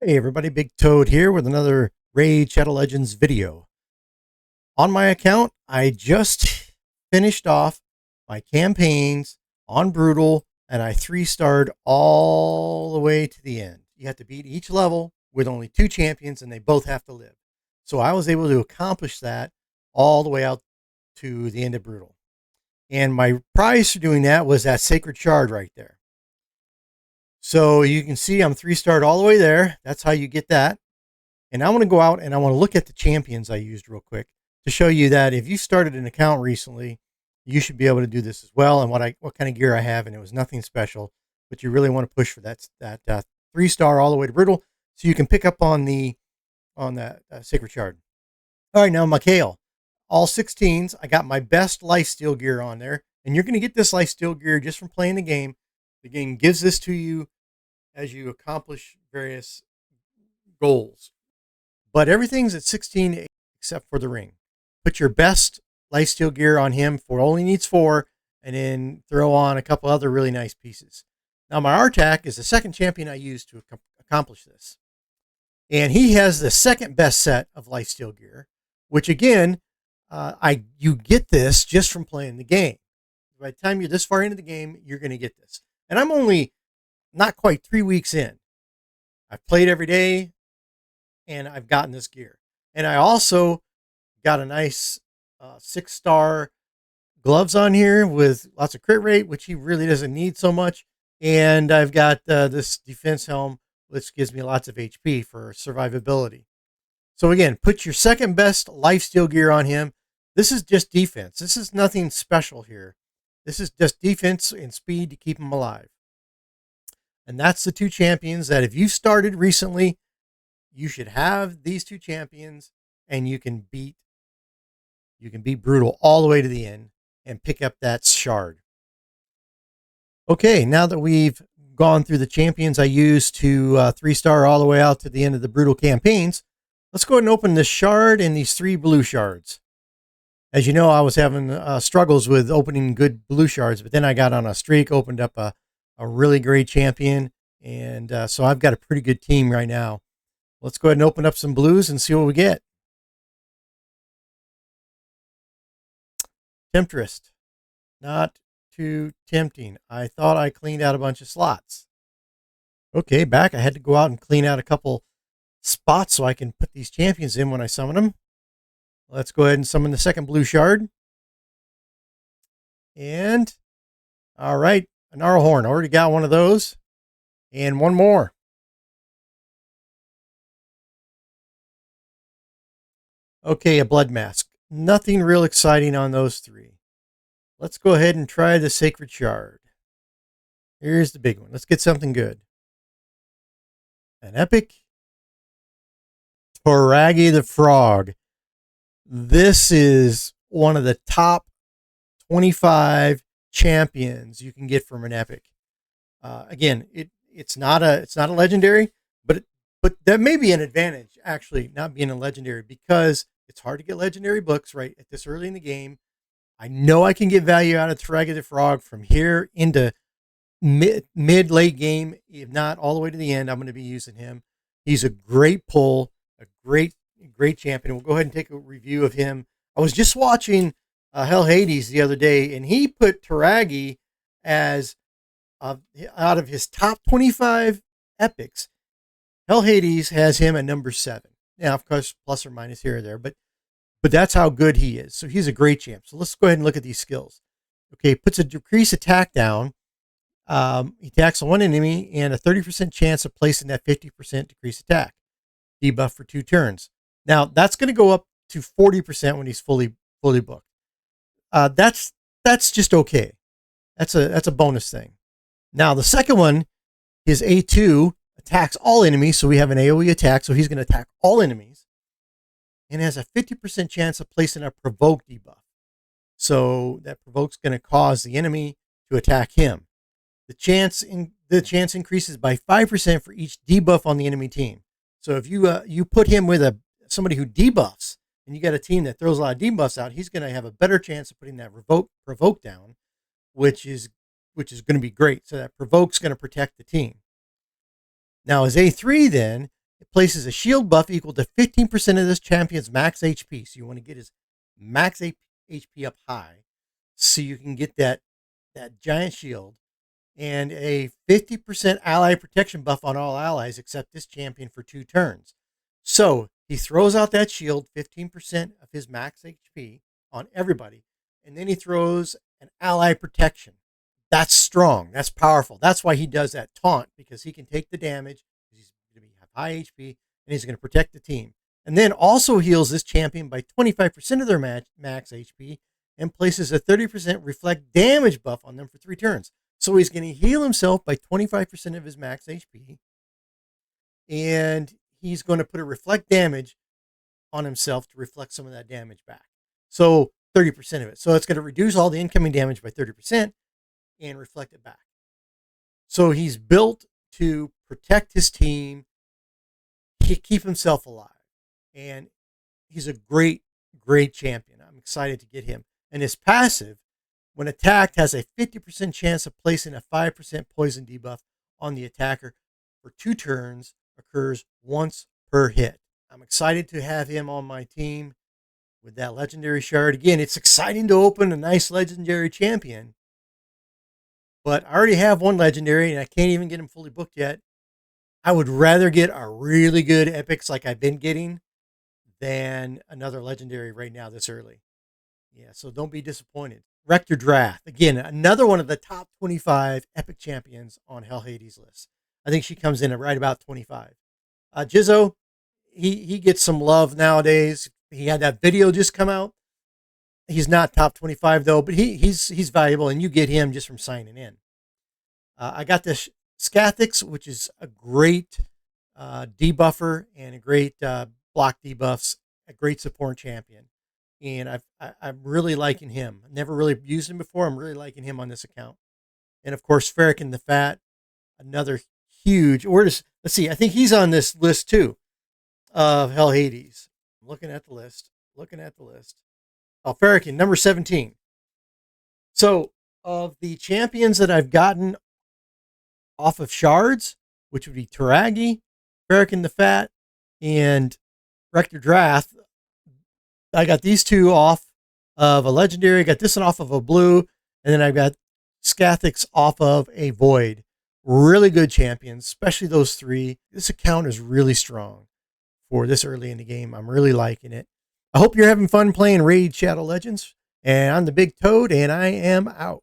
Hey everybody, Big Toad here with another Raid Shadow Legends video. On my account, I just finished off my campaigns on Brutal and I 3-starred all the way to the end. You have to beat each level with only 2 champions and they both have to live. So I was able to accomplish that all the way out to the end of Brutal. And my prize for doing that was that Sacred Shard right there. So you can see I'm 3-starred all the way there. That's how you get that. And I want to go out and I want to look at the champions I used real quick to show you that if you started an account recently, you should be able to do this as well. And what kind of gear I have, and it was nothing special, but you really want to push for that 3-star all the way to Brutal, so you can pick up on that Sacred Shard. All right, now Mikhail, all 16s. I got my best lifesteal gear on there, and you're going to get this lifesteal gear just from playing the game. The game gives this to you as you accomplish various goals. But everything's at 16 except for the ring. Put your best lifesteal gear on him for only needs 4, and then throw on a couple other really nice pieces. Now my Artak is the second champion I used to accomplish this. And he has the second best set of lifesteal gear, which again, you get this just from playing the game. By the time you're this far into the game, you're going to get this. And I'm only not quite 3 weeks in. I've played every day and I've gotten this gear. And I also got a nice 6-star gloves on here with lots of crit rate, which he really doesn't need so much. And I've got this defense helm, which gives me lots of HP for survivability. So again, put your second best lifesteal gear on him. This is just defense. This is nothing special here. This is just defense and speed to keep him alive. And that's the 2 champions that if you started recently, you should have these 2 champions, and you can beat Brutal all the way to the end and pick up that shard. Okay, now that we've gone through the champions I used to 3-star all the way out to the end of the Brutal campaigns, let's go ahead and open this shard and these 3 blue shards. As you know, I was having struggles with opening good blue shards, but then I got on a streak, opened up a really great champion, and so I've got a pretty good team right now. Let's go ahead and open up some blues and see what we get. Temptress. Not too tempting. I thought I cleaned out a bunch of slots. Okay, back. I had to go out and clean out a couple spots so I can put these champions in when I summon them. Let's go ahead and summon the second blue shard. And, all right, a Gnarlhorn. Already got one of those. And one more. Okay, a Blood Mask. Nothing real exciting on those 3. Let's go ahead and try the Sacred Shard. Here's the big one. Let's get something good. An epic. Toadtactics the Frog. This is one of the top 25 champions you can get from an epic. Again, it's not a legendary, but that may be an advantage actually, not being a legendary, because it's hard to get legendary books right at this early in the game. I know I can get value out of Toadtactics the Frog from here into mid late game, if not all the way to the end. I'm going to be using him. He's a great pull, a great champion. We'll go ahead and take a review of him. I was just watching Hell Hades the other day, and he put Toadtactics as out of his top 25 epics. Hell Hades has him at number 7. Now, of course, plus or minus here or there, but that's how good he is. So he's a great champ. So let's go ahead and look at these skills. Okay, puts a decrease attack down. He attacks one enemy and a 30% chance of placing that 50% decrease attack. Debuff for 2 turns. Now that's going to go up to 40% when he's fully booked. That's just okay. That's a bonus thing. Now the second one, his A2 attacks all enemies, so we have an AoE attack, so he's going to attack all enemies, and has a 50% chance of placing a provoke debuff. So that provoke's going to cause the enemy to attack him. The chance increases by 5% for each debuff on the enemy team. So if you put him with somebody who debuffs, and you got a team that throws a lot of debuffs out, he's going to have a better chance of putting that provoke down, which is going to be great. So that provoke's going to protect the team. Now his A3 then It places a shield buff equal to 15% of this champion's max HP. So you want to get his max HP up high so you can get that giant shield, and a 50% ally protection buff on all allies except this champion for 2 turns. So he throws out that shield, 15% of his max HP on everybody, and then he throws an ally protection. That's strong. That's powerful. That's why he does that taunt, because he can take the damage. He's going to have high HP, and he's going to protect the team. And then also heals this champion by 25% of their max HP and places a 30% reflect damage buff on them for 3 turns. So he's going to heal himself by 25% of his max HP, and he's going to put a reflect damage on himself to reflect some of that damage back. So 30% of it. So it's going to reduce all the incoming damage by 30% and reflect it back. So he's built to protect his team, keep himself alive. And he's a great, great champion. I'm excited to get him. And his passive, when attacked, has a 50% chance of placing a 5% poison debuff on the attacker for 2 turns, occurs once per hit. I'm excited to have him on my team with that legendary shard. Again, it's exciting to open a nice legendary champion, but I already have one legendary and I can't even get him fully booked yet. I would rather get a really good epics like I've been getting than another legendary right now this early. Yeah, so don't be disappointed. Rector Drath, again, another one of the top 25 epic champions on Hell Hades list. I think she comes in at right about 25. Jizzo, he gets some love nowadays. He had that video just come out. He's not top 25 though, but he's valuable, and you get him just from signing in. I got this Scathix, which is a great debuffer and a great block debuffs, a great support champion. And I'm really liking him. I've never really used him before. I'm really liking him on this account. And of course, Ferrican the Fat, another huge. Let's see. I think he's on this list too of Hell Hades. I'm looking at the list. Oh, Ferrican, number 17. So of the champions that I've gotten off of shards, which would be Taragi, Ferrican the Fat, and Rector Drath, I got these 2 off of a legendary. I got this one off of a blue, and then I've got Scathix off of a void. Really good champions, especially those 3. This account is really strong for this early in the game. I'm really liking it. I hope you're having fun playing Raid Shadow Legends. And I'm the Big Toad, and I am out.